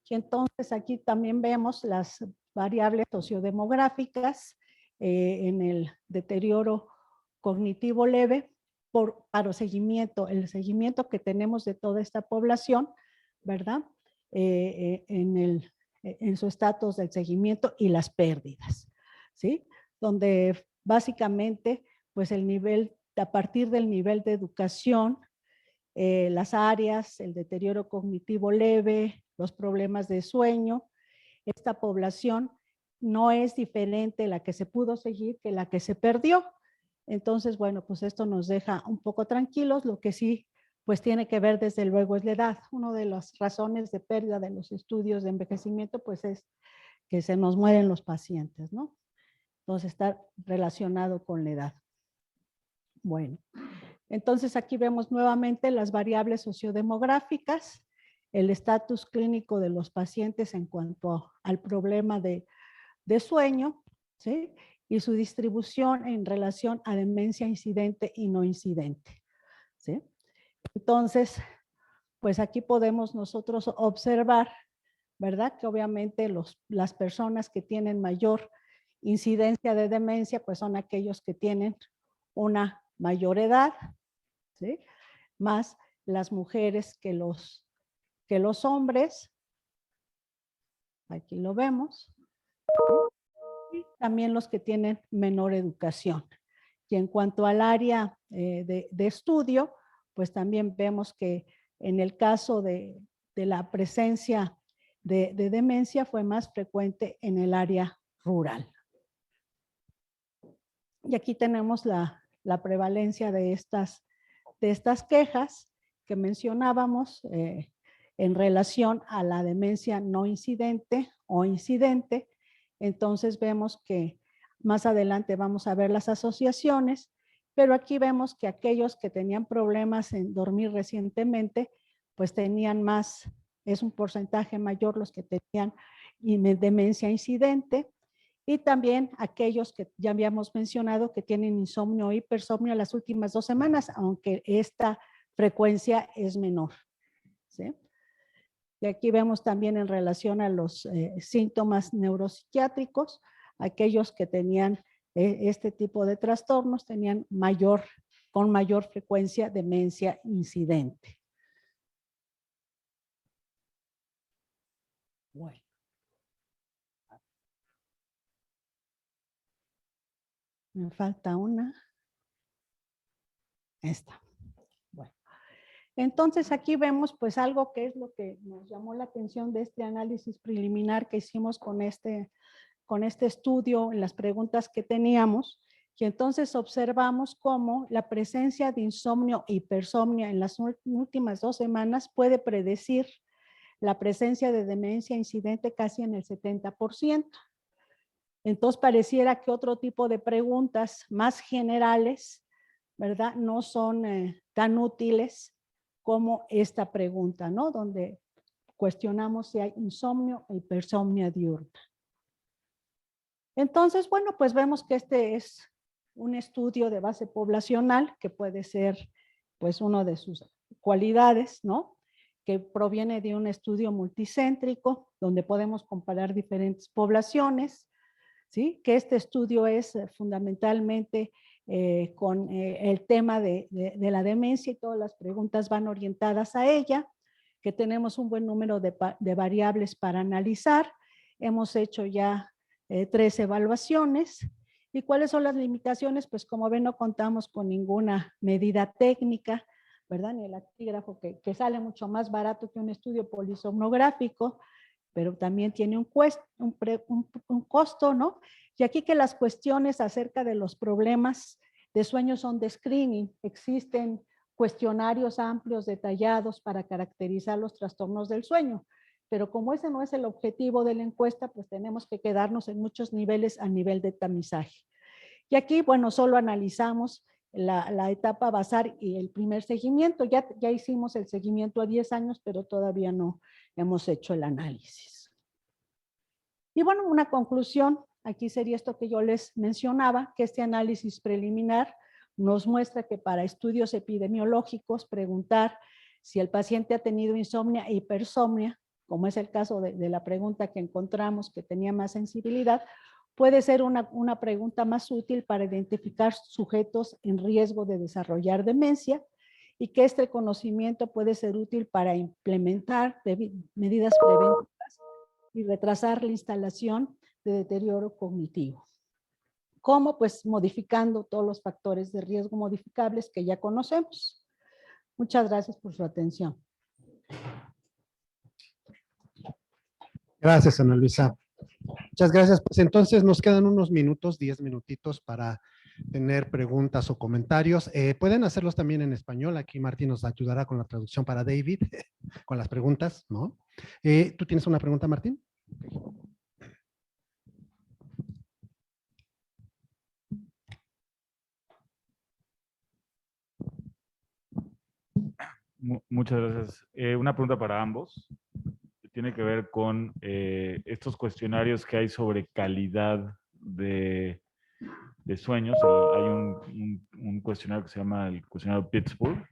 y entonces aquí también vemos las variables sociodemográficas en el deterioro cognitivo leve para el seguimiento que tenemos de toda esta población, ¿verdad? En su estatus del seguimiento y las pérdidas, ¿sí? Donde básicamente, pues a partir del nivel de educación, las áreas, el deterioro cognitivo leve, los problemas de sueño, esta población no es diferente la que se pudo seguir que la que se perdió. Entonces, bueno, pues esto nos deja un poco tranquilos. Lo que sí, pues tiene que ver desde luego es la edad. Una de las razones de pérdida de los estudios de envejecimiento, pues es que se nos mueren los pacientes, ¿no? Entonces está relacionado con la edad. Bueno, entonces aquí vemos nuevamente las variables sociodemográficas, el estatus clínico de los pacientes en cuanto al problema de sueño, ¿sí?, y su distribución en relación a demencia incidente y no incidente, ¿sí? Entonces, pues aquí podemos nosotros observar, ¿verdad?, que obviamente las personas que tienen mayor incidencia de demencia, pues son aquellos que tienen una mayor edad, ¿sí?, más las mujeres que los hombres. Aquí lo vemos. Y también los que tienen menor educación. Y en cuanto al área de estudio, pues también vemos que en el caso de la presencia de demencia fue más frecuente en el área rural. Y aquí tenemos la prevalencia de estas quejas que mencionábamos en relación a la demencia no incidente o incidente. Entonces vemos que más adelante vamos a ver las asociaciones, pero aquí vemos que aquellos que tenían problemas en dormir recientemente, pues tenían es un porcentaje mayor los que tenían demencia incidente, Y también aquellos que ya habíamos mencionado que tienen insomnio o hipersomnio las últimas 2 semanas, aunque esta frecuencia es menor, ¿sí? Y aquí vemos también en relación a los síntomas neuropsiquiátricos, aquellos que tenían este tipo de trastornos tenían con mayor frecuencia demencia incidente. Bueno. Me falta una. Esta. Bueno. Entonces aquí vemos pues algo que es lo que nos llamó la atención de este análisis preliminar que hicimos con este estudio en las preguntas que teníamos. Y entonces observamos cómo la presencia de insomnio e hipersomnia en las últimas 2 semanas puede predecir la presencia de demencia incidente casi en el 70%. Entonces pareciera que otro tipo de preguntas más generales, ¿verdad? No son tan útiles como esta pregunta, ¿no? Donde cuestionamos si hay insomnio e hipersomnia diurna. Entonces, bueno, pues vemos que este es un estudio de base poblacional que puede ser, pues, una de sus cualidades, ¿no? Que proviene de un estudio multicéntrico donde podemos comparar diferentes poblaciones, ¿sí? Que este estudio es fundamentalmente con el tema de la demencia y todas las preguntas van orientadas a ella, que tenemos un buen número de variables para analizar. Hemos hecho ya 3 evaluaciones. ¿Y cuáles son las limitaciones? Pues como ven, no contamos con ninguna medida técnica, ¿verdad? Ni el actígrafo que sale mucho más barato que un estudio polisomnográfico, pero también tiene un costo, ¿no? Y aquí que las cuestiones acerca de los problemas de sueño son de screening. Existen cuestionarios amplios, detallados para caracterizar los trastornos del sueño. Pero como ese no es el objetivo de la encuesta, pues tenemos que quedarnos en muchos niveles a nivel de tamizaje. Y aquí, bueno, solo analizamos la etapa basal y el primer seguimiento. Ya hicimos el seguimiento a 10 años, pero todavía no hemos hecho el análisis. Y bueno, una conclusión, aquí sería esto que yo les mencionaba, que este análisis preliminar nos muestra que para estudios epidemiológicos, preguntar si el paciente ha tenido insomnia e hipersomnia, como es el caso de la pregunta que encontramos que tenía más sensibilidad, puede ser una pregunta más útil para identificar sujetos en riesgo de desarrollar demencia y que este conocimiento puede ser útil para implementar medidas preventivas y retrasar la instalación de deterioro cognitivo. ¿Cómo? Pues modificando todos los factores de riesgo modificables que ya conocemos. Muchas gracias por su atención. Gracias, Ana Luisa. Muchas gracias. Pues entonces nos quedan unos minutos, 10 minutitos para tener preguntas o comentarios. Pueden hacerlos también en español. Aquí Martín nos ayudará con la traducción para David, con las preguntas, ¿no? ¿Tú tienes una pregunta, Martín? Muchas gracias. Una pregunta para ambos. Tiene que ver con estos cuestionarios que hay sobre calidad de sueños. Hay un cuestionario que se llama el cuestionario Pittsburgh.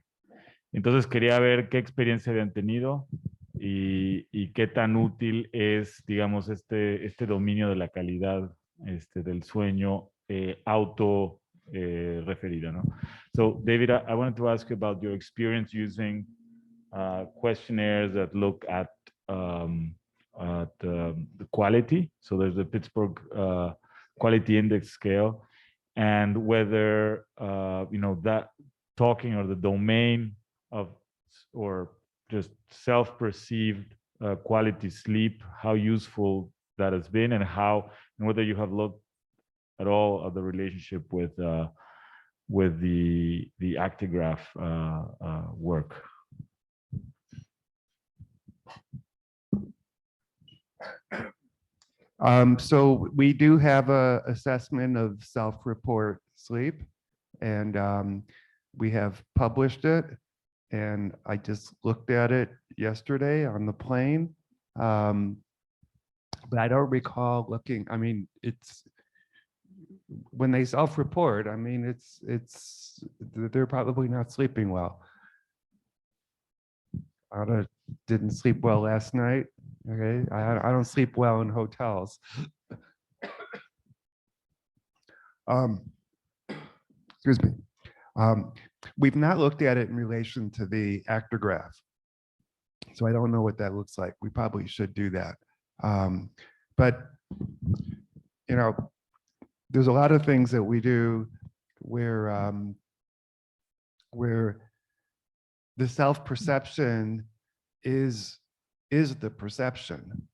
Entonces quería ver qué experiencia habían tenido y qué tan útil es, digamos, este dominio de la calidad del sueño auto referida, ¿no? So, David, I wanted to ask you about your experience using questionnaires that look at the quality. So there's the Pittsburgh Quality Index Scale, and whether that talking or the domain of or just self-perceived quality sleep, how useful that has been, and whether you have looked at all at the relationship with the Actigraph work. So we do have a assessment of self-report sleep, and we have published it. And I just looked at it yesterday on the plane. but I don't recall looking, I mean, it's, when they self-report, I mean, they're probably not sleeping well. I didn't sleep well last night, okay? I don't sleep well in hotels. Excuse me. We've not looked at it in relation to the actograph. So I don't know what that looks like. We probably should do that. But, you know, there's a lot of things that we do where the self-perception is the perception.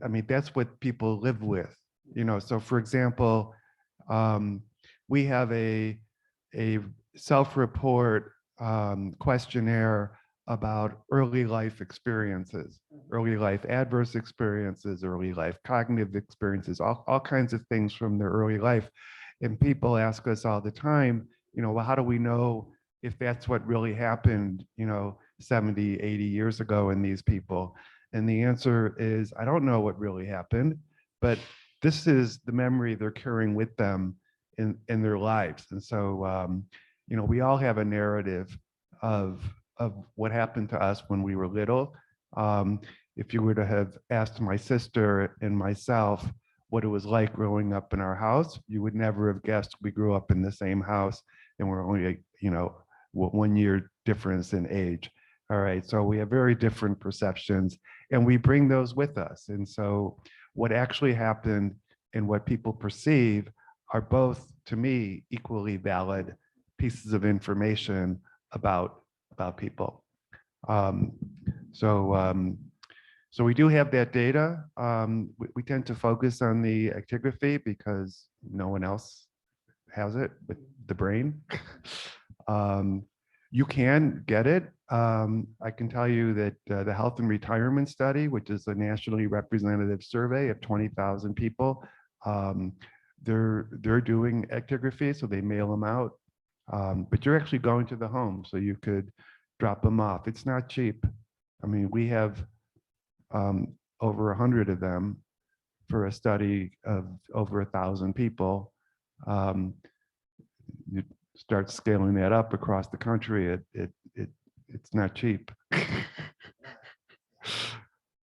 I mean, that's what people live with, you know. So for example, we have a self-report questionnaire about early life experiences, early life adverse experiences, early life cognitive experiences, all kinds of things from their early life. And people ask us all the time, you know, well, how do we know if that's what really happened, you know, 70, 80 years ago in these people? And the answer is, I don't know what really happened, but this is the memory they're carrying with them in their lives. And so, you know, we all have a narrative of what happened to us when we were little. If you were to have asked my sister and myself what it was like growing up in our house, you would never have guessed we grew up in the same house and we're only, you know, 1 year difference in age. All right, so we have very different perceptions and we bring those with us. And so what actually happened and what people perceive are both, to me, equally valid pieces of information about people. So we do have that data. We tend to focus on the actigraphy because no one else has it with the brain. You can get it. I can tell you that the Health and Retirement Study, which is a nationally representative survey of 20,000 people, they're doing actigraphy, so they mail them out. But you're actually going to the home, so you could drop them off. It's not cheap. I mean, we have over 100 of them for a study of over 1,000 people. You start scaling that up across the country, it's not cheap.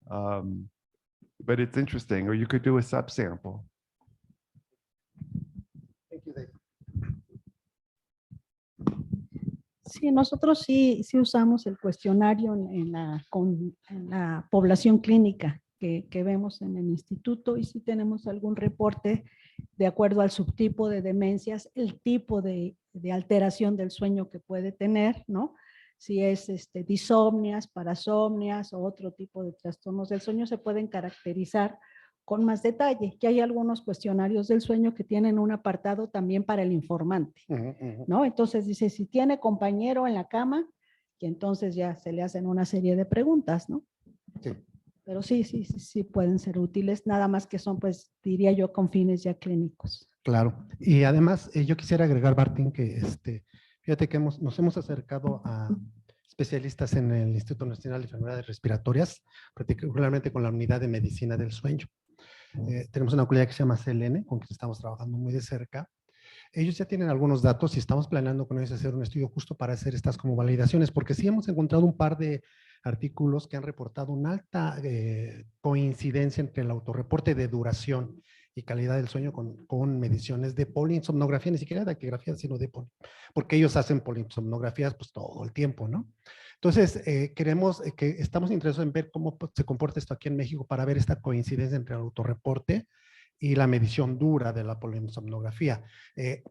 But it's interesting, or you could do a subsample. Thank you, Dave. Sí, nosotros sí usamos el cuestionario en la población clínica que vemos en el instituto, y sí tenemos algún reporte de acuerdo al subtipo de demencias, el tipo de alteración del sueño que puede tener, ¿no? Si es disomnias, parasomnias o otro tipo de trastornos del sueño, se pueden caracterizar con más detalle. Que hay algunos cuestionarios del sueño que tienen un apartado también para el informante, ¿no? Entonces dice, si tiene compañero en la cama, y entonces ya se le hacen una serie de preguntas, ¿no? Sí. Pero sí pueden ser útiles, nada más que son, pues, diría yo, con fines ya clínicos. Claro. Y además, yo quisiera agregar, Martín, que fíjate que nos hemos acercado a especialistas en el Instituto Nacional de Enfermedades Respiratorias, particularmente con la unidad de medicina del sueño. Tenemos una colega que se llama CLN, con quien estamos trabajando muy de cerca. Ellos ya tienen algunos datos y estamos planeando con ellos hacer un estudio justo para hacer estas como validaciones, porque sí hemos encontrado un par de artículos que han reportado una alta coincidencia entre el autorreporte de duración y calidad del sueño con mediciones de polinsomnografía, ni siquiera de actigrafía, sino de porque ellos hacen polinsomnografías pues todo el tiempo, ¿no? Entonces, estamos interesados en ver cómo se comporta esto aquí en México para ver esta coincidencia entre el autorreporte y la medición dura de la polinsomnografía.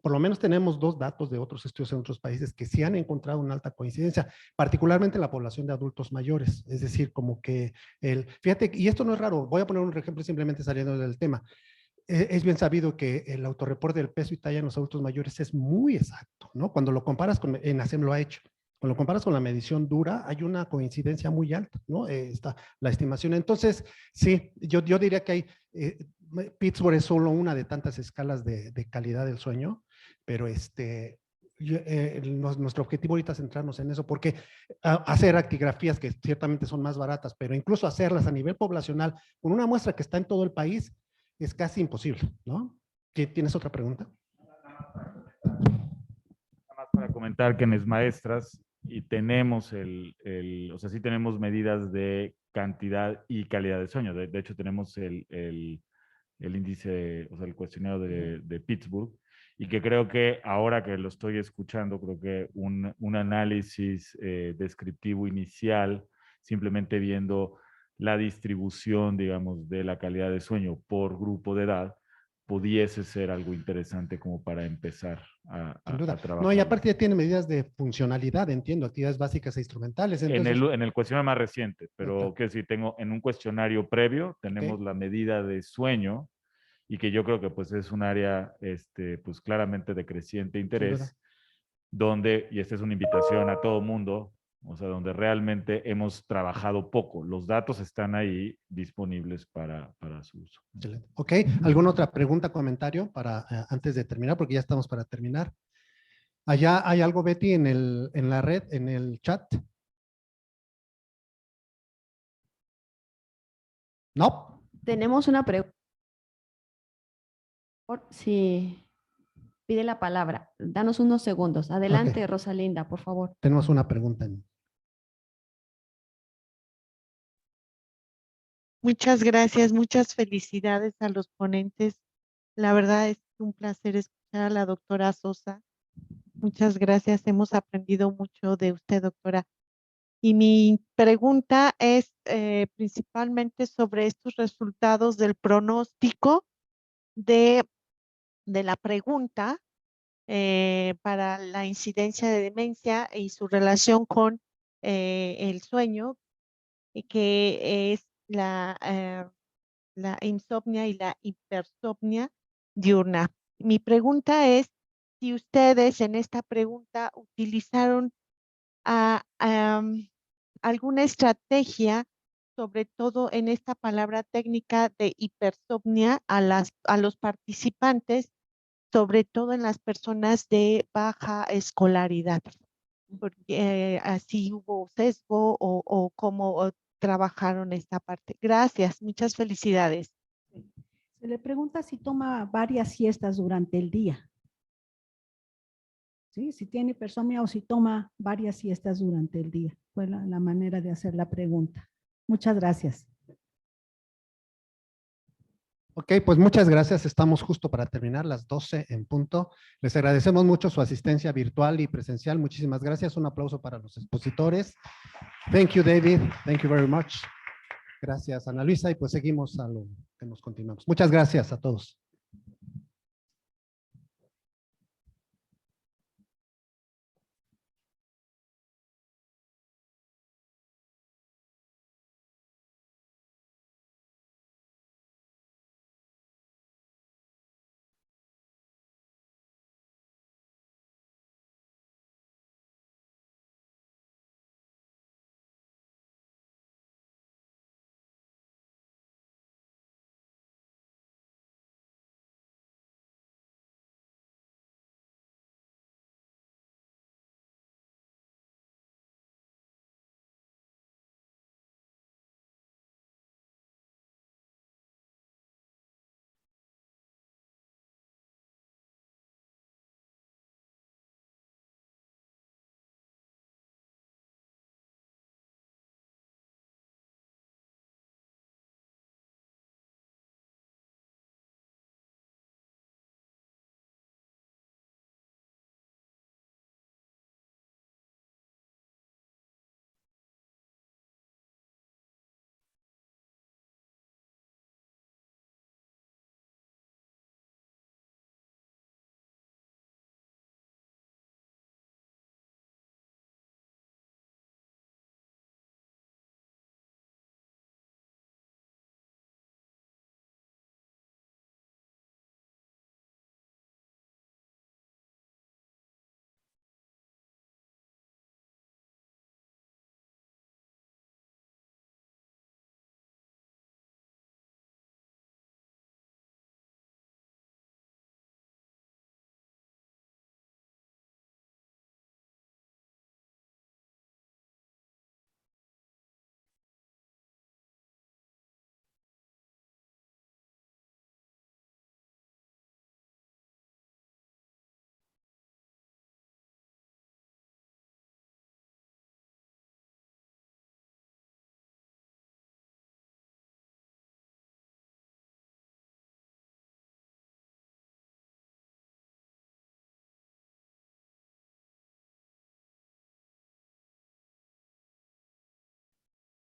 Por lo menos tenemos 2 datos de otros estudios en otros países que sí han encontrado una alta coincidencia, particularmente en la población de adultos mayores. Es decir, como que fíjate, y esto no es raro, voy a poner un ejemplo simplemente saliendo del tema. Es bien sabido que el autorreporte del peso y talla en los adultos mayores es muy exacto, ¿no? Cuando lo comparas con, en ASEM lo ha hecho, cuando lo comparas con la medición dura, hay una coincidencia muy alta, ¿no? Está la estimación. Entonces, sí, yo diría que hay, Pittsburgh es solo una de tantas escalas de calidad del sueño, pero nuestro objetivo ahorita es centrarnos en eso, porque hacer actigrafías que ciertamente son más baratas, pero incluso hacerlas a nivel poblacional con una muestra que está en todo el país es casi imposible, ¿no? ¿Tienes otra pregunta? Nada más para comentar que en ESMAESTRAS y tenemos o sea, sí tenemos medidas de cantidad y calidad de sueño. De hecho, tenemos el índice, o sea, el cuestionario de Pittsburgh, y que creo que ahora que lo estoy escuchando, creo que un análisis descriptivo inicial, simplemente viendo la distribución, digamos, de la calidad de sueño por grupo de edad, pudiese ser algo interesante como para empezar Sin duda. a trabajar. No, y aparte ya tiene medidas de funcionalidad, entiendo, actividades básicas e instrumentales. Entonces, En el cuestionario más reciente, pero que si tengo en un cuestionario previo, tenemos la medida de sueño, y que yo creo que pues es un área pues claramente de creciente interés, donde, y esta es una invitación a todo mundo, o sea, donde realmente hemos trabajado poco. Los datos están ahí disponibles para su uso. excelente. Ok, ¿alguna otra pregunta, comentario para antes de terminar? Porque ya estamos para terminar. Allá hay algo, Betty, en la red, en el chat. No. Tenemos una pregunta. Sí, pide la palabra. Danos unos segundos. Adelante, Rosalinda, por favor. Tenemos una pregunta. Muchas gracias, muchas felicidades a los ponentes. La verdad es un placer escuchar a la doctora Sosa. Muchas gracias, hemos aprendido mucho de usted, doctora. Y mi pregunta es principalmente sobre estos resultados del pronóstico de la pregunta para la incidencia de demencia y su relación con el sueño, que es la insomnia y la hipersomnia diurna. Mi pregunta es si ustedes en esta pregunta utilizaron alguna estrategia, sobre todo en esta palabra técnica de hipersomnia a los participantes, sobre todo en las personas de baja escolaridad, porque así hubo sesgo o cómo trabajaron esta parte. Gracias, muchas felicidades. Se le pregunta si toma varias siestas durante el día. ¿Sí? Si tiene hipersomnia o si toma varias siestas durante el día. Fue la manera de hacer la pregunta. Muchas gracias. Ok, pues muchas gracias. Estamos justo para terminar, las 12 en punto. Les agradecemos mucho su asistencia virtual y presencial. Muchísimas gracias. Un aplauso para los expositores. Thank you, David. Thank you very much. Gracias, Ana Luisa. Y pues seguimos a lo que nos continuamos. Muchas gracias a todos.